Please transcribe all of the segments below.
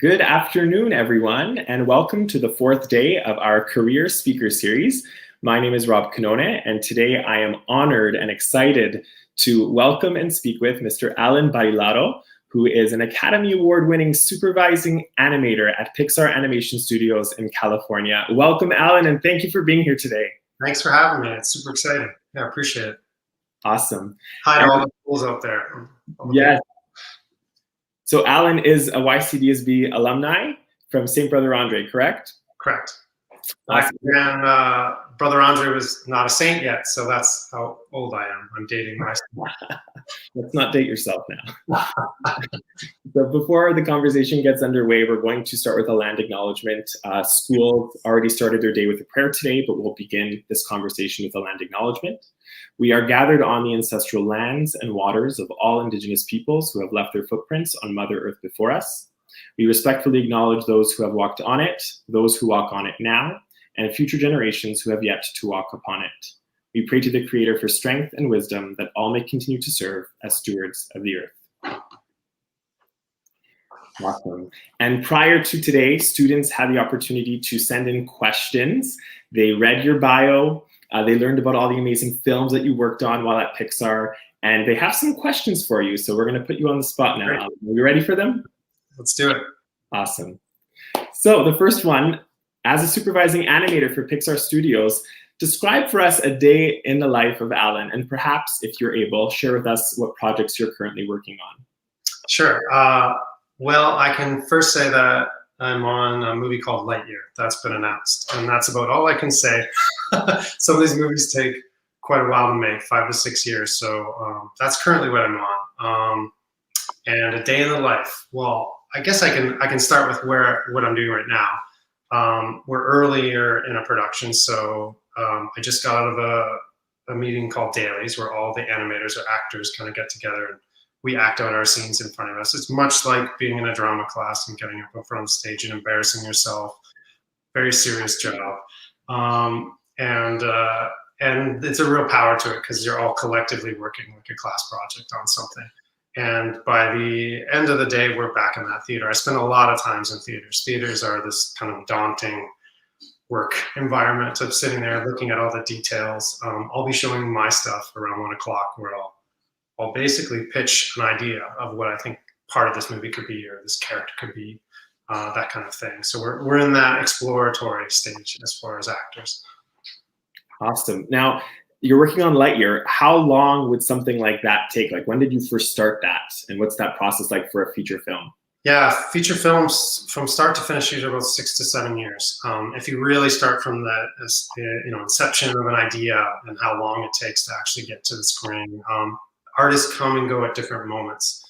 Good afternoon, everyone, and welcome to the fourth day of our Career Speaker Series. My name is Rob Canone, and today I am honored and excited to welcome and speak with Mr. Alan Barillaro, who is an Academy Award-winning supervising animator at Pixar Animation Studios in California. Welcome, Alan, and thank you for being here today. Thanks for having me. It's super exciting. Yeah, I appreciate it. Awesome. Hi to all the schools out there. Yes. So Alan is a YCDSB alumni from St. Brother Andre, correct? Correct. Awesome. And Brother Andre was not a saint yet, so that's how old I am. I'm dating myself. Let's not date yourself now. So before the conversation gets underway, we're going to start with a land acknowledgement. Schools already started their day with a prayer today, but we'll begin this conversation with a land acknowledgement. We are gathered on the ancestral lands and waters of all Indigenous peoples who have left their footprints on Mother Earth before us. We respectfully acknowledge those who have walked on it, those who walk on it now, and future generations who have yet to walk upon it. We pray to the Creator for strength and wisdom that all may continue to serve as stewards of the earth. Awesome. And prior to today, students had the opportunity to send in questions. They read your bio. They learned about all the amazing films that you worked on while at Pixar, and they have some questions for you. So we're going to put you on the spot now. Are you ready for them? Let's do it. Awesome. So the first one, as a supervising animator for Pixar Studios, describe for us a day in the life of Alan, and perhaps, if you're able, share with us what projects you're currently working on. Sure. Well, I can first say that I'm on a movie called Lightyear. That's been announced, and that's about all I can say. Some of these movies take quite a while to make, 5 to 6 years. So that's currently what I'm on. And a day in the life. Well, I guess I can start with what I'm doing right now. We're earlier in a production, so I just got out of a meeting called Dailies, where all the animators or actors kind of get together and we act out our scenes in front of us. It's much like being in a drama class and getting up in front of the stage and embarrassing yourself. Very serious job. And it's a real power to it because you're all collectively working like a class project on something. And by the end of the day, we're back in that theater. I spend a lot of times in theaters. Theaters are this kind of daunting work environment of sitting there looking at all the details. I'll be showing my stuff around 1 o'clock where I'll basically pitch an idea of what I think part of this movie could be or this character could be, that kind of thing. So we're in that exploratory stage as far as actors. Awesome. Now, you're working on Lightyear. How long would something like that take? Like, when did you first start that? And what's that process like for a feature film? Yeah, feature films from start to finish usually about 6 to 7 years. If you really start from the inception of an idea and how long it takes to actually get to the screen. Artists come and go at different moments.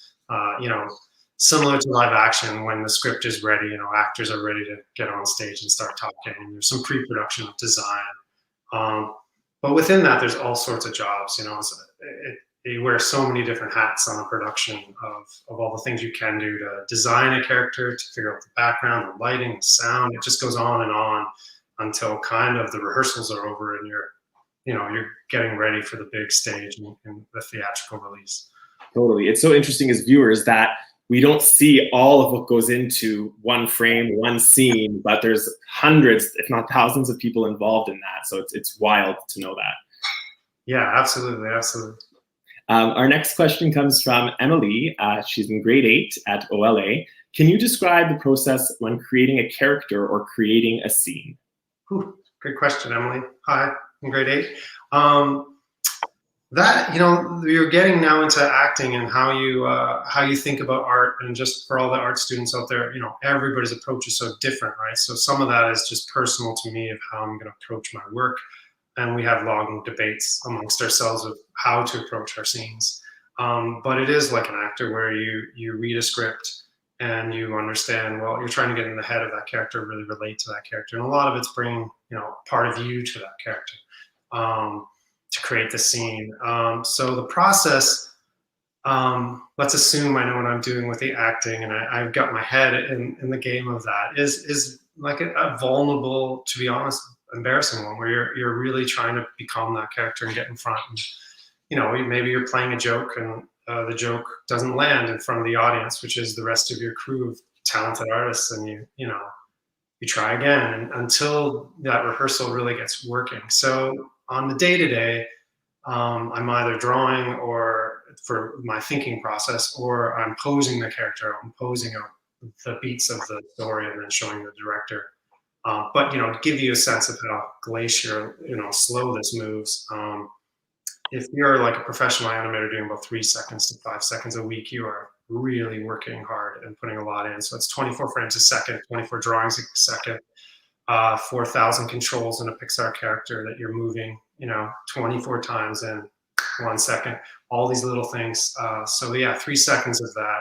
Similar to live action, when the script is ready, actors are ready to get on stage and start talking. There's some pre-production of design. But within that, there's all sorts of jobs. You wear so many different hats on a production of all the things you can do to design a character, to figure out the background, the lighting, the sound. It just goes on and on until kind of the rehearsals are over and you're getting ready for the big stage and the theatrical release. Totally. It's so interesting as viewers that we don't see all of what goes into one frame, one scene, but there's hundreds, if not thousands of people involved in that. So it's wild to know that. Yeah, absolutely. Absolutely. Our next question comes from Emilie. She's in grade 8 at OLA. Can you describe the process when creating a character or creating a scene? Good question, Emilie. Hi, in grade 8. You're getting now into acting and how you think about art, and just for all the art students out there, everybody's approach is so different, right? So some of that is just personal to me of how I'm going to approach my work. And we have long debates amongst ourselves of how to approach our scenes. But it is like an actor where you read a script and you understand, well, you're trying to get in the head of that character, really relate to that character. And a lot of it's bringing, part of you to that character to create the scene. So the process, let's assume I know what I'm doing with the acting and I've got my head in the game of that, is like a vulnerable, to be honest, embarrassing one where you're really trying to become that character and get in front. And, maybe you're playing a joke and the joke doesn't land in front of the audience, which is the rest of your crew of talented artists, and you know, you try again and until that rehearsal really gets working. So on the day-to-day, I'm either drawing or for my thinking process, or I'm posing the character, I'm posing out the beats of the story and then showing the director. But you know, to give you a sense of how glacier, you know, slow this moves. If you're like a professional animator doing about 3 seconds to 5 seconds a week, you are really working hard and putting a lot in. So it's 24 frames a second, 24 drawings a second, 4,000 controls in a Pixar character that you're moving, you know, 24 times in 1 second, all these little things. So yeah, 3 seconds of that.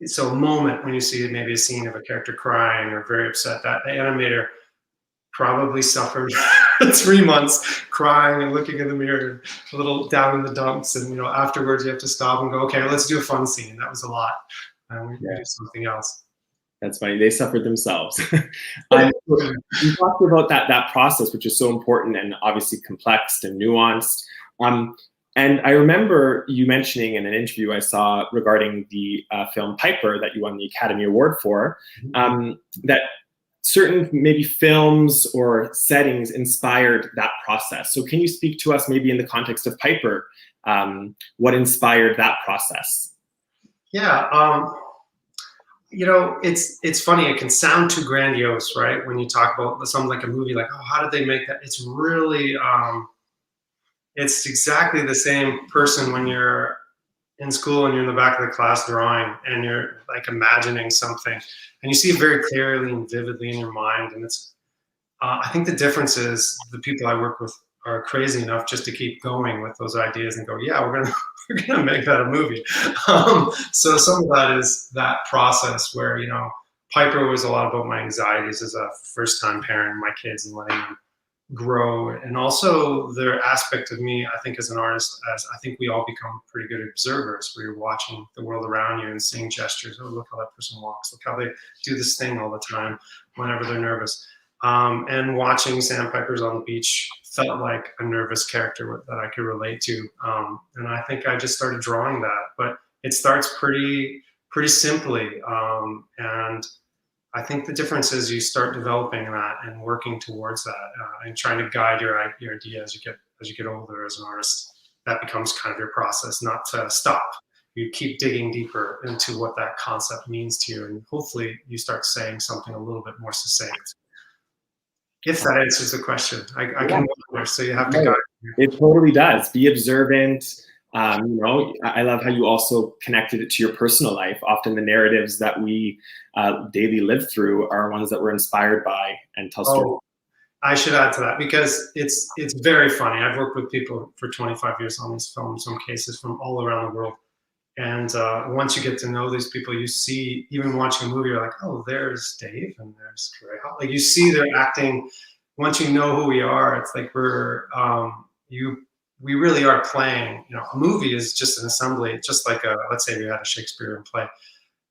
So a moment when you see maybe a scene of a character crying or very upset, that animator probably suffered 3 months crying and looking in the mirror and a little down in the dumps. And, you know, afterwards you have to stop and go, okay, let's do a fun scene. That was a lot. And we do something else. That's funny. They suffered themselves. You talked about that process, which is so important and obviously complex and nuanced. And I remember you mentioning in an interview I saw regarding the film Piper that you won the Academy Award for, that certain maybe films or settings inspired that process. So can you speak to us maybe in the context of Piper, what inspired that process? Yeah, you know, it's funny. It can sound too grandiose, right? When you talk about something like a movie, like, oh, how did they make that? It's really, it's exactly the same person when you're in school and you're in the back of the class drawing and you're like imagining something and you see it very clearly and vividly in your mind. And it's, I think the difference is the people I work with are crazy enough just to keep going with those ideas and go, yeah, we're gonna make that a movie. So some of that is that process where, you know, Piper was a lot about my anxieties as a first-time parent, my kids, and letting them grow, and also their aspect of me, I think, as an artist, as I think we all become pretty good observers, where you're watching the world around you and seeing gestures. Oh, look how that person walks. Look how they do this thing all the time whenever they're nervous. And watching sandpipers on the beach felt like a nervous character that I could relate to. And I think I just started drawing that, but it starts pretty simply. And I think the difference is you start developing that and working towards that, and trying to guide your idea as you get older as an artist. That becomes kind of your process, not to stop. You keep digging deeper into what that concept means to you, and hopefully you start saying something a little bit more succinct. If that answers the question, I can wonder, so you have to guide. It totally does. Be observant. You know, I love how you also connected it to your personal life. Often the narratives that we daily live through are ones that we're inspired by and tell stories. I should add to that because it's very funny. I've worked with people for 25 years on these films, some cases from all around the world. And once you get to know these people, you see, even watching a movie, you're like, oh, there's Dave and there's Gray. Like you see their acting. Once you know who we are, it's like we really are playing. You know, a movie is just an assembly, just like let's say we had a Shakespearean play.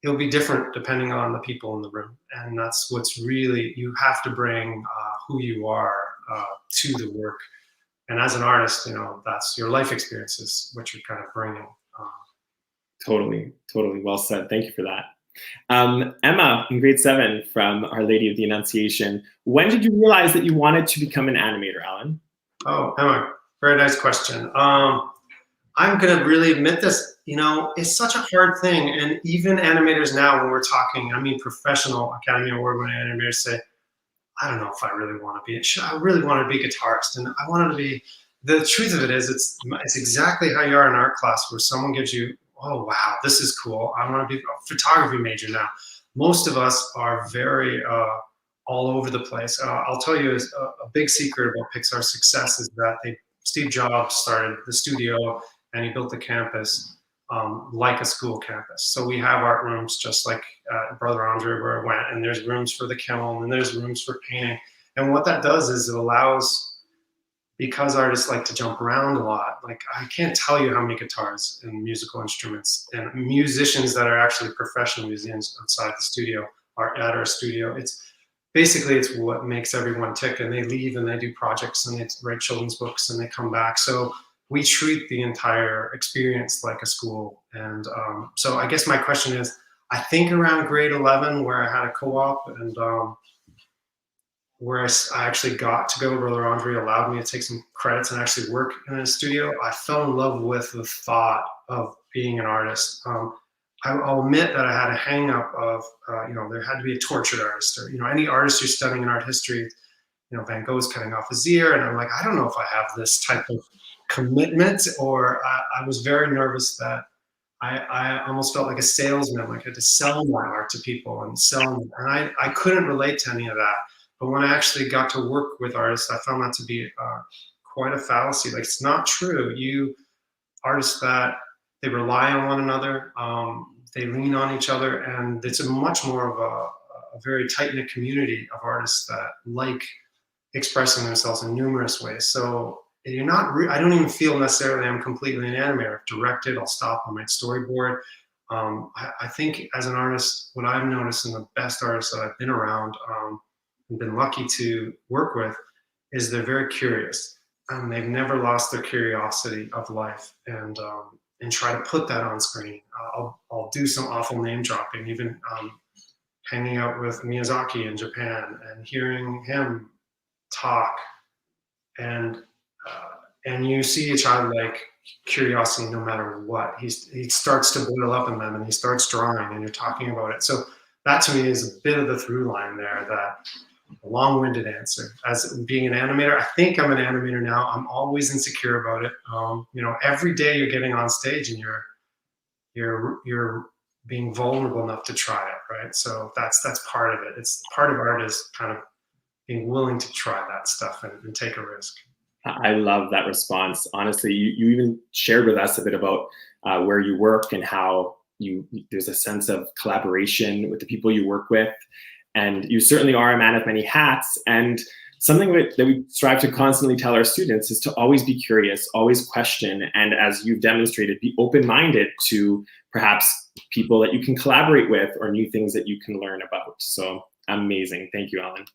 It'll be different depending on the people in the room, and that's what's really, you have to bring who you are to the work. And as an artist, you know, that's your life experiences, what you're kind of bringing. Totally well said. Thank you for that. Emma, in grade 7 from Our Lady of the Annunciation, when did you realize that you wanted to become an animator, Alan? Oh, Emma, very nice question. I'm going to really admit this, you know, it's such a hard thing. And even animators now, when we're talking, I mean, professional Academy Award-winning animators say, I don't know if I really want to be, I really want to be a guitarist. And I wanted to be, the truth of it is, it's exactly how you are in art class, where someone gives you, oh, wow, this is cool. I want to be a photography major now. Most of us are very all over the place. I'll tell you a big secret about Pixar's success is that Steve Jobs started the studio and he built the campus like a school campus. So we have art rooms just like Brother Andre where I went, and there's rooms for the kiln and there's rooms for painting. And what that does is it allows, because artists like to jump around a lot, like I can't tell you how many guitars and musical instruments and musicians that are actually professional musicians outside the studio are at our studio. It's what makes everyone tick, and they leave and they do projects and they write children's books and they come back. So we treat the entire experience like a school. And so I guess my question is, I think around grade 11, where I had a co-op, and where I actually got to go. Brother Andre allowed me to take some credits and actually work in a studio. I fell in love with the thought of being an artist. I'll admit that I had a hang up of, there had to be a tortured artist, or, any artist you're studying in art history, Van Gogh's cutting off his ear. And I'm like, I don't know if I have this type of commitment, or I was very nervous that I almost felt like a salesman, like I had to sell my art to people and sell them. And I couldn't relate to any of that. But when I actually got to work with artists, I found that to be quite a fallacy. Like, it's not true. Artists that they rely on one another, they lean on each other, and it's a much more of a very tight-knit community of artists that like expressing themselves in numerous ways. So you're not, I don't even feel necessarily I'm completely an animator. I've directed, I'll stop, on my storyboard. I think as an artist, what I've noticed, and the best artists that I've been around, and been lucky to work with, is they're very curious, and they've never lost their curiosity of life, and try to put that on screen. I'll do some awful name dropping, even hanging out with Miyazaki in Japan and hearing him talk, and you see a childlike curiosity no matter what. He starts to boil up in them, and he starts drawing, and you're talking about it. So that to me is a bit of the through line there, that a long-winded answer. As being an animator, I think I'm an animator now. I'm always insecure about it. Every day you're getting on stage and you're being vulnerable enough to try it, right? So that's part of it. It's part of art, is kind of being willing to try that stuff and take a risk. I love that response. Honestly, you even shared with us a bit about where you work and how there's a sense of collaboration with the people you work with. And you certainly are a man of many hats. And something that we strive to constantly tell our students is to always be curious, always question, and as you've demonstrated, be open-minded to perhaps people that you can collaborate with or new things that you can learn about. So amazing. Thank you, Alan.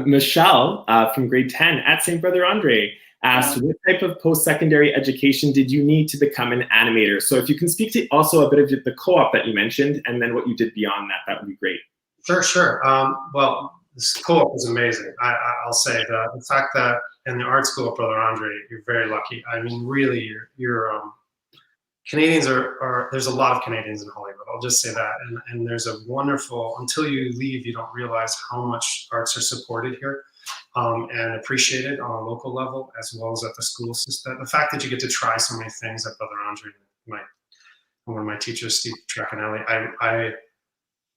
Michelle from grade 10 at St. Brother Andre asked, what type of post-secondary education did you need to become an animator? So if you can speak to also a bit of the co-op that you mentioned, and then what you did beyond that, that would be great. Sure. Well, this co-op was amazing. I'll say the fact that in the art school at Brother Andre, you're very lucky. I mean, really, you're Canadians are there's a lot of Canadians in Hollywood. I'll just say that, and there's a wonderful, until you leave, you don't realize how much arts are supported here. And appreciated on a local level, as well as at the school system. The fact that you get to try so many things at Brother Andre, one of my teachers, Steve Tracanelli, I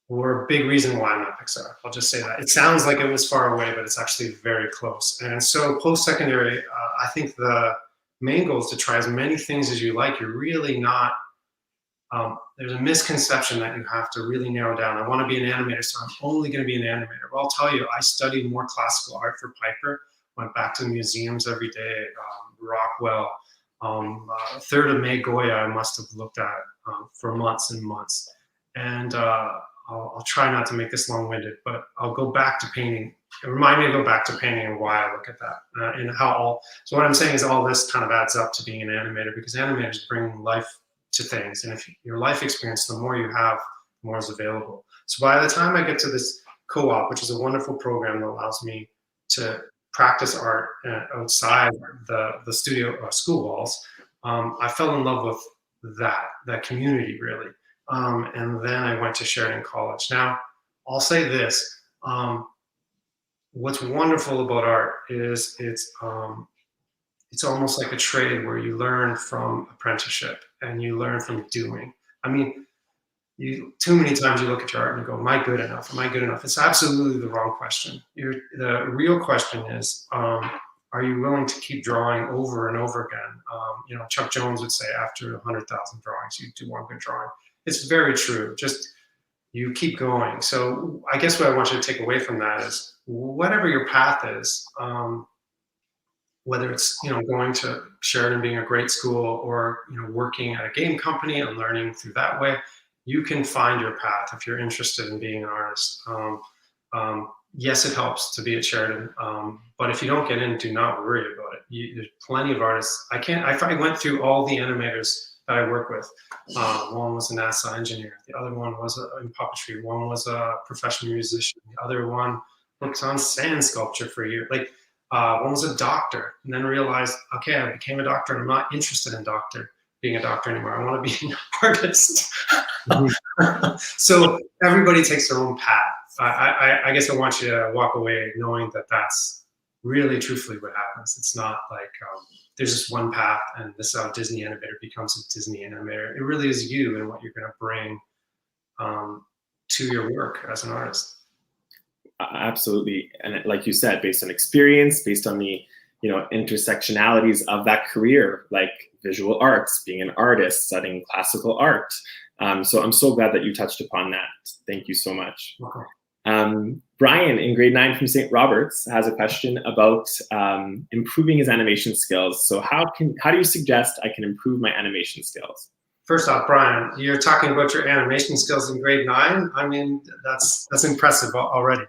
were a big reason why I'm at Pixar. I'll just say that. It sounds like it was far away, but it's actually very close. And so post-secondary, I think the main goal is to try as many things as you like. You're really not, there's a misconception that you have to really narrow down. I want to be an animator, so I'm only going to be an animator. Well, I'll tell you, I studied more classical art for Piper, went back to museums every day, Rockwell, 3rd of May Goya I must have looked at for months and months. And I'll try not to make this long-winded, but I'll go back to painting. Remind me to go back to painting and why I look at that. And so what I'm saying is all this kind of adds up to being an animator, because animators bring life to things. And if your life experience, the more you have, the more is available. So by the time I get to this co-op, which is a wonderful program that allows me to practice art outside the studio school walls, I fell in love with that community, really. And then I went to Sheridan College. Now, I'll say this. What's wonderful about art is it's almost like a trade where you learn from apprenticeship and you learn from doing. I mean, too many times you look at your art and you go, am I good enough? Am I good enough? It's absolutely the wrong question. The real question is, are you willing to keep drawing over and over again? Chuck Jones would say after 100,000 drawings, you do one good drawing. It's very true. Just you keep going. So I guess what I want you to take away from that is whatever your path is, whether it's going to Sheridan being a great school, or working at a game company and learning through that way, you can find your path if you're interested in being an artist. Yes, it helps to be at Sheridan, but if you don't get in, do not worry about it. There's plenty of artists. I went through all the animators that I work with. One was a NASA engineer. The other one was in puppetry. One was a professional musician. The other one works on sand sculpture for a year. Like one was a doctor, and then realized, okay, I became a doctor, and I'm not interested in being a doctor anymore. I want to be an artist. So everybody takes their own path. I guess I want you to walk away knowing that that's really truthfully what happens. It's not like there's just one path and this is how Disney Animator becomes a Disney Animator. It really is you and what you're going to bring to your work as an artist. Absolutely. And like you said, based on experience, based on the intersectionalities of that career, like visual arts, being an artist, studying classical art. So I'm so glad that you touched upon that. Thank you so much. Brian in grade 9 from St. Roberts has a question about improving his animation skills. So how do you suggest I can improve my animation skills? First off, Brian, you're talking about your animation skills in grade 9. I mean, that's impressive already.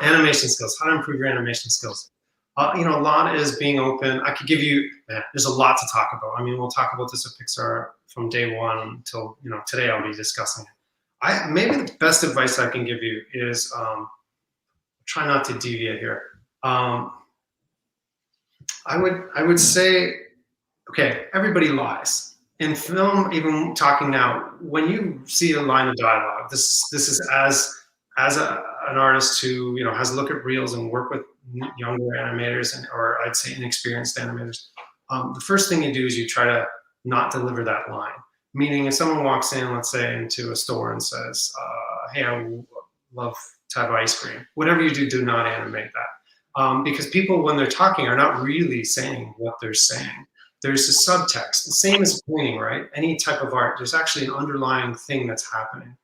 Animation skills, how to improve your animation skills. A lot is being open. I could give you, there's a lot to talk about. I mean, we'll talk about this at Pixar from day one until, today I'll be discussing it. Maybe the best advice I can give you is, try not to deviate here. I would say, okay, everybody lies. In film, even talking now, when you see a line of dialogue, this is as an artist who has a look at reels and work with younger animators or I'd say inexperienced animators. The first thing you do is you try to not deliver that line. Meaning, if someone walks in, let's say, into a store and says, "Hey, I love to have ice cream," whatever you do not animate that, because people, when they're talking, are not really saying what they're saying. There's a subtext. The same as painting, right? Any type of art, there's actually an underlying thing that's happening,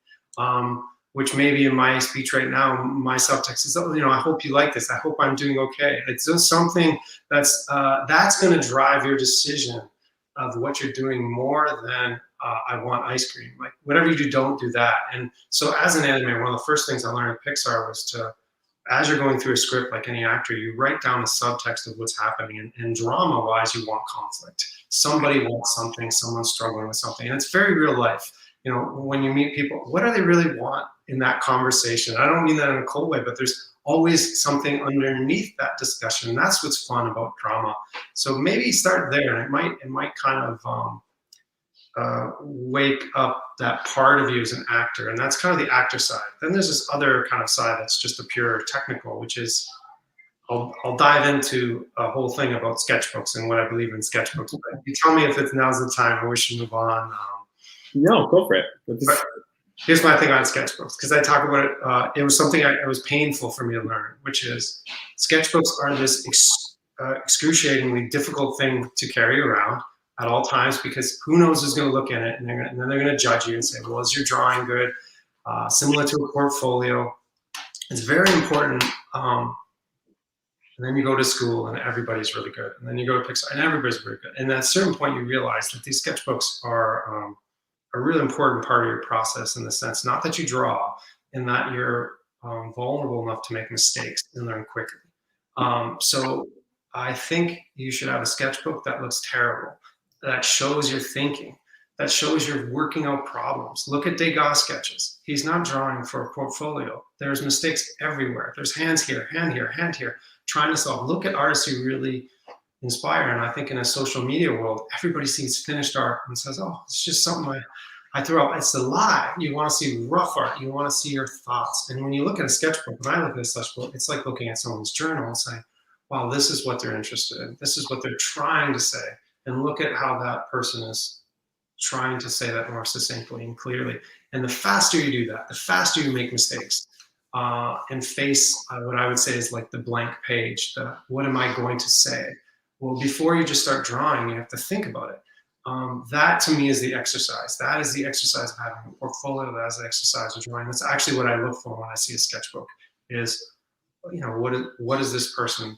which maybe in my speech right now, my subtext is, I hope you like this. I hope I'm doing okay. It's just something that's going to drive your decision of what you're doing more than I want ice cream. Like whatever you do, don't do that. And so as an animator, one of the first things I learned at Pixar was to, as you're going through a script, like any actor, you write down the subtext of what's happening. And drama-wise, you want conflict. Somebody wants something, someone's struggling with something. And it's very real life. When you meet people, what do they really want in that conversation? I don't mean that in a cold way, but there's always something underneath that discussion. And that's what's fun about drama. So maybe start there, and it might kind of wake up that part of you as an actor, and that's kind of the actor side. Then there's this other kind of side that's just a pure technical, which is I'll dive into a whole thing about sketchbooks and what I believe in sketchbooks. But you tell me if now's the time, or we should move on. No, go for it. Here's my thing on sketchbooks, because I talk about it. It was something it was painful for me to learn, which is sketchbooks are this excruciatingly difficult thing to carry around at all times, because who knows who's going to look at it, and then they're going to judge you and say, well, is your drawing good? Similar to a portfolio. It's very important. And then you go to school and everybody's really good. And then you go to Pixar and everybody's very good. And at a certain point, you realize that these sketchbooks are a really important part of your process, in the sense, not that you draw, in that you're vulnerable enough to make mistakes and learn quickly. So I think you should have a sketchbook that looks terrible, that shows your thinking, that shows you're working out problems. Look at Degas sketches. He's not drawing for a portfolio. There's mistakes everywhere. There's hands here, hand here, trying to solve. Look at artists who really inspire. And I think in a social media world, everybody sees finished art and says, oh, it's just something I threw out. It's a lie. You want to see rough art. You want to see your thoughts. And when you look at a sketchbook, when I look at a sketchbook, it's like looking at someone's journal and saying, wow, this is what they're interested in. This is what they're trying to say. And look at how that person is trying to say that more succinctly and clearly. And the faster you do that, the faster you make mistakes and face what I would say is like the blank page. What am I going to say? Well, before you just start drawing, you have to think about it. That to me is the exercise. That is the exercise of having a portfolio. That is the exercise of drawing. That's actually what I look for when I see a sketchbook is, what is this person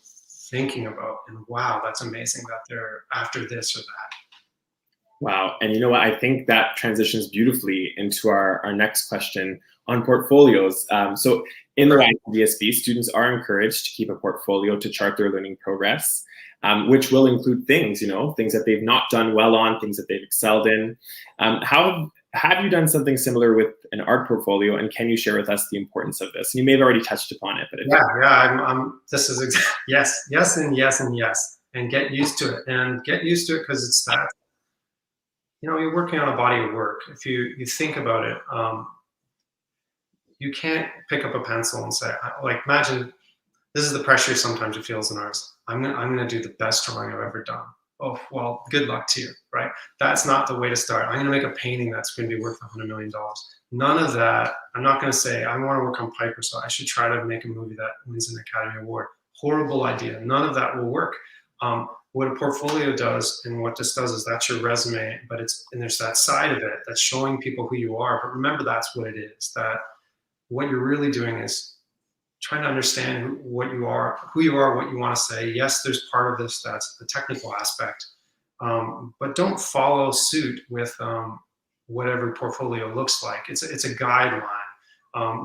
thinking about? And wow, that's amazing that they're after this or that. Wow. And you know what? I think that transitions beautifully into our next question on portfolios. So In the YCDSB, students are encouraged to keep a portfolio to chart their learning progress, which will include things, things that they've not done well on, things that they've excelled in. How have you done something similar with an art portfolio, and can you share with us the importance of this? And you may have already touched upon it, but this is yes, and yes, and yes, and get used to it, because it's that, you're working on a body of work. If you think about it, you can't pick up a pencil and say, like, imagine this is the pressure sometimes you feel as an artist. I'm gonna do the best drawing I've ever done. Oh, well, good luck to you, right? That's not the way to start. I'm gonna make a painting that's gonna be worth $100 million. None of that. I'm not gonna say, I wanna work on Piper, so I should try to make a movie that wins an Academy Award. Horrible idea. None of that will work. What a portfolio does, and what this does, is that's your resume, and there's that side of it that's showing people who you are. But remember, that's what it is. That what you're really doing is trying to understand what you are, what you want to say. Yes, there's part of this that's the technical aspect, but don't follow suit with whatever portfolio looks like. It's a guideline.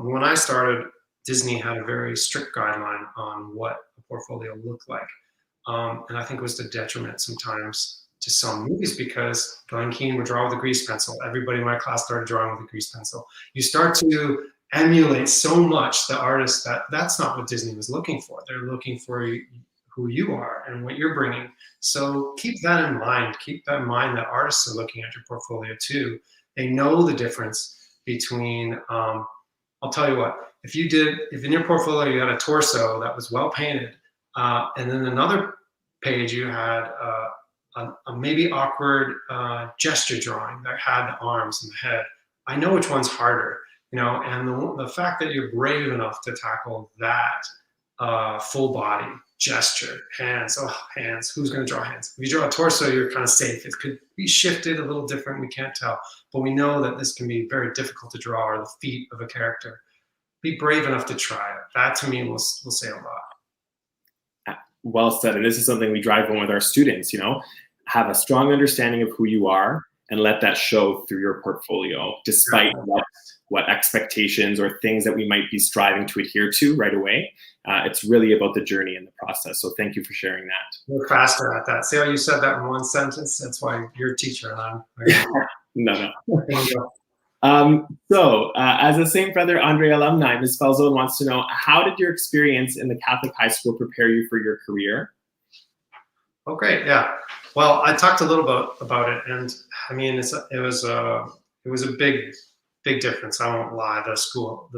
When I started, Disney had a very strict guideline on what a portfolio looked like, and I think it was the detriment sometimes to some movies, because Glenn Keane would draw with a grease pencil. Everybody in my class started drawing with a grease pencil. You start to emulate so much the artist that's not what Disney was looking for. They're looking for who you are and what you're bringing. So keep that in mind. Keep that in mind that artists are looking at your portfolio too. They know the difference between, I'll tell you what, if in your portfolio you had a torso that was well painted, and then another page you had a maybe awkward gesture drawing that had the arms and the head, I know which one's harder. And the fact that you're brave enough to tackle that full body gesture, hands, who's going to draw hands? If you draw a torso, you're kind of safe. It could be shifted a little different, we can't tell. But we know that this can be very difficult to draw, or the feet of a character. Be brave enough to try it. That, to me, will say a lot. Well said. And this is something we drive home with our students, have a strong understanding of who you are and let that show through your portfolio, despite what expectations or things that we might be striving to adhere to right away. It's really about the journey and the process. So thank you for sharing that. We're faster at that. See how you said that in one sentence? That's why you're a teacher and I'm No. So as a St. Brother Andre alumni, Ms. Falzone wants to know, how did your experience in the Catholic high school prepare you for your career? Oh, great. Yeah. Well, I talked a little bit about it, and I mean, it was a big difference. I won't lie. The school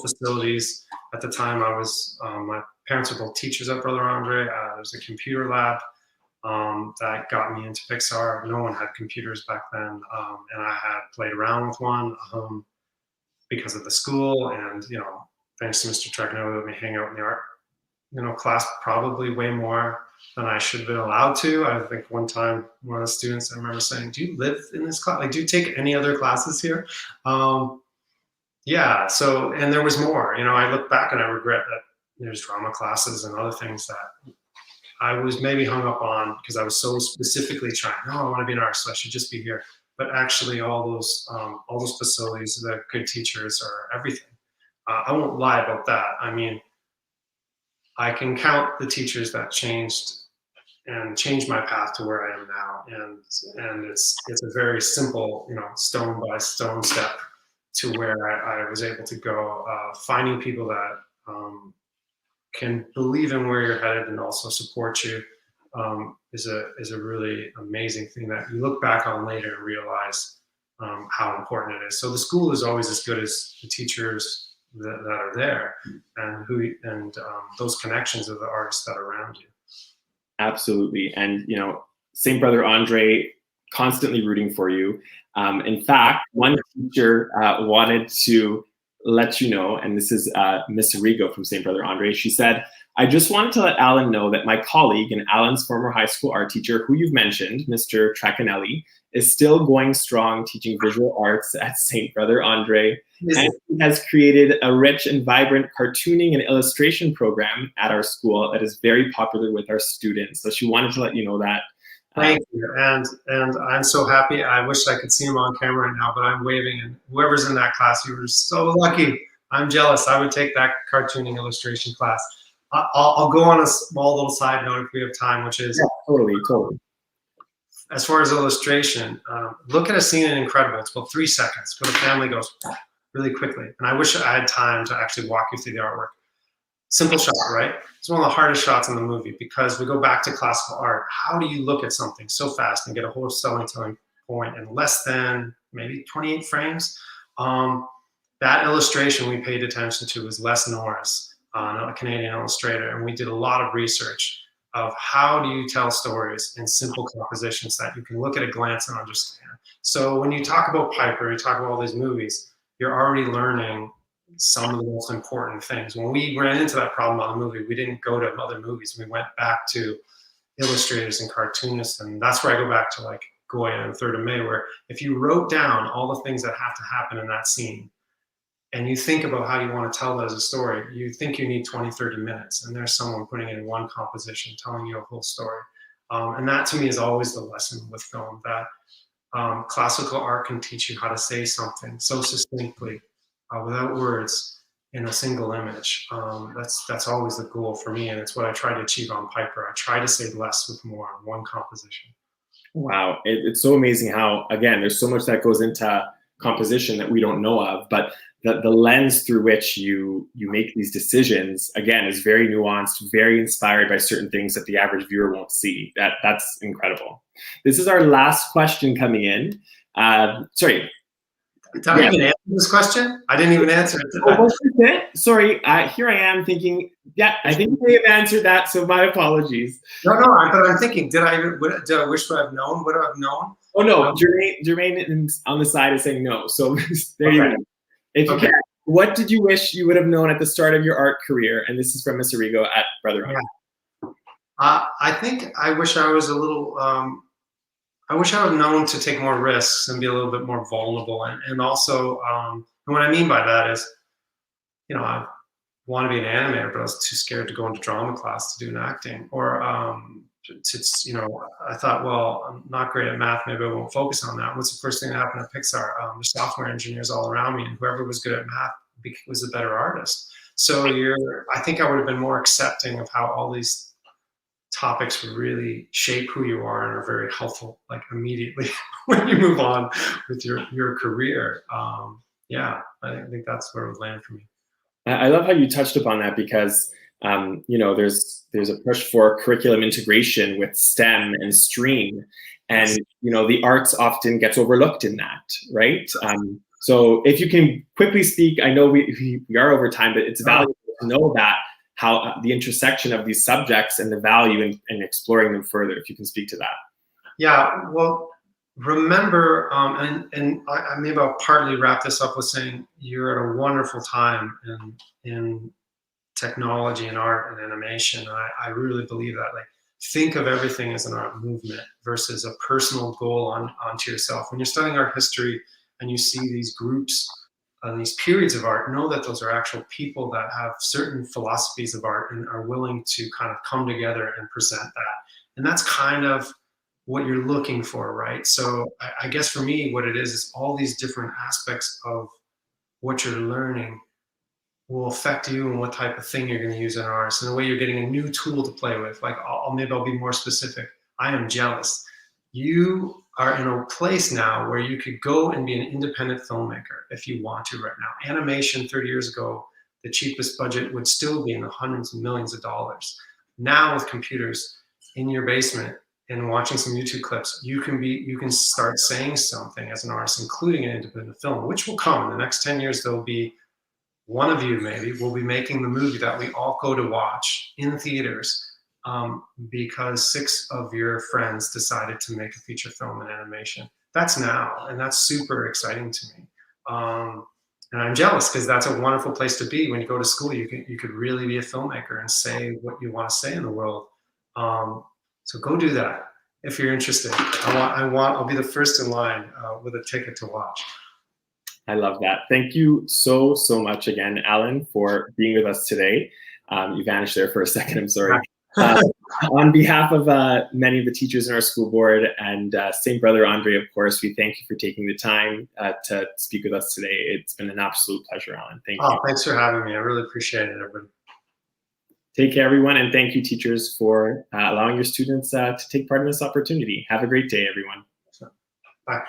facilities at the time, my parents were both teachers at Brother Andre. There was a computer lab that got me into Pixar. No one had computers back then, and I had played around with one because of the school. And thanks to Mr. Tregno, let me hang out in the art class probably way more than I should have been allowed to. I think one time, one of the students, I remember saying, "Do you live in this class? Like, do you take any other classes here?" Yeah. So, and there was more. I look back and I regret that there's drama classes and other things that I was maybe hung up on because I was so specifically trying. No, I want to be an artist, so I should just be here. But actually, all those facilities, the good teachers are everything. I won't lie about that. I mean, I can count the teachers that changed my path to where I am now, and it's a very simple, stone by stone step to where I was able to go. Finding people that can believe in where you're headed and also support you is a really amazing thing that you look back on later and realize how important it is. So the school is always as good as the teachers that are there, and those connections of the artists that are around you. Absolutely. And St. Brother Andre constantly rooting for you. In fact, one teacher wanted to let you know, and this is Miss Rigo from St. Brother Andre. She said, "I just wanted to let Alan know that my colleague and Alan's former high school art teacher, who you've mentioned, Mr. Trecanelli, is still going strong teaching visual arts at St. Brother Andre. And he has created a rich and vibrant cartooning and illustration program at our school that is very popular with our students." So she wanted to let you know that. Thank you, and I'm so happy. I wish I could see him on camera right now, but I'm waving, and whoever's in that class, you were so lucky. I'm jealous. I would take that cartooning illustration class. I'll go on a small little side note if we have time, which is totally. As far as illustration, look at a scene in Incredible. It's about 3 seconds, where the family goes really quickly. And I wish I had time to actually walk you through the artwork. Simple shot, right? It's one of the hardest shots in the movie because we go back to classical art. How do you look at something so fast and get a whole storytelling point in less than maybe 28 frames? That illustration we paid attention to was Les Norris, a Canadian illustrator, and we did a lot of research of how do you tell stories in simple compositions that you can look at a glance and understand. So when you talk about Piper, you talk about all these movies, you're already learning some of the most important things. When we ran into that problem on the movie, we didn't go to other movies. We went back to illustrators and cartoonists, and that's where I go back to like Goya and 3rd of May, where if you wrote down all the things that have to happen in that scene, and you think about how you want to tell that as a story, you think you need 20, 30 minutes, and there's someone putting it in one composition, telling you a whole story. And that to me is always the lesson with film, that classical art can teach you how to say something so succinctly, without words, in a single image. That's always the goal for me, and it's what I try to achieve on Piper. I try to say less with more on one composition. Wow, it's so amazing how, again, there's so much that goes into composition that we don't know of, but the lens through which you make these decisions, again, is very nuanced, very inspired by certain things that the average viewer won't see. That's incredible. This is our last question coming in. Sorry. Did I even answer this question? I didn't even answer it. Sorry, here I am thinking, yeah, I think you may have answered that, so my apologies. No, but I'm thinking, did I wish what I've known? What I've known? Oh no, Jermaine on the side is saying no, so there you go. If you can, what did you wish you would have known at the start of your art career? And this is from Miss Arrigo at Brother Art. Yeah. I think I wish I was a little, I wish I would have known to take more risks and be a little bit more vulnerable. And also, and what I mean by that is, I want to be an animator, but I was too scared to go into drama class to do an acting. Or, I thought, well, I'm not great at math, maybe I won't focus on that. What's the first thing that happened at Pixar? There's software engineers all around me, and whoever was good at math was a better artist. So I think I would have been more accepting of how all these topics really shape who you are and are very helpful, like immediately when you move on with your career. I think that's where it would land for me. I love how you touched upon that because there's a push for curriculum integration with STEM and STREAM, and the arts often gets overlooked in that, right? So if you can quickly speak, I know we are over time, but it's valuable to know that how the intersection of these subjects and the value in exploring them further. If you can speak to that. Yeah, well, remember, and maybe I'll partly wrap this up with saying you're at a wonderful time in technology and art and animation. I really believe that. Like, think of everything as an art movement versus a personal goal onto yourself. When you're studying art history and you see these groups and these periods of art, know that those are actual people that have certain philosophies of art and are willing to kind of come together and present that. And that's kind of what you're looking for, right? So I guess for me, what it is all these different aspects of what you're learning will affect you and what type of thing you're going to use in arts, and the way you're getting a new tool to play with. Like, maybe I'll be more specific. I am jealous. You are in a place now where you could go and be an independent filmmaker if you want to right now. Animation 30 years ago, the cheapest budget would still be in the hundreds of millions of dollars. Now with computers in your basement and watching some YouTube clips, you can start saying something as an artist, including an independent film, which will come in the next 10 years. There'll be one of you maybe will be making the movie that we all go to watch in theaters because 6 of your friends decided to make a feature film in animation. That's now, and that's super exciting to me. And I'm jealous because that's a wonderful place to be. When you go to school, you could really be a filmmaker and say what you want to say in the world. So go do that if you're interested. I'll be the first in line with a ticket to watch. I love that. Thank you so much again, Alan, for being with us today. You vanished there for a second. I'm sorry. On behalf of many of the teachers in our school board and same brother Andre, of course, we thank you for taking the time to speak with us today. It's been an absolute pleasure, Alan. Thank you. Thanks for having me. I really appreciate it, everybody. Take care, everyone, and thank you, teachers, for allowing your students to take part in this opportunity. Have a great day, everyone. Bye.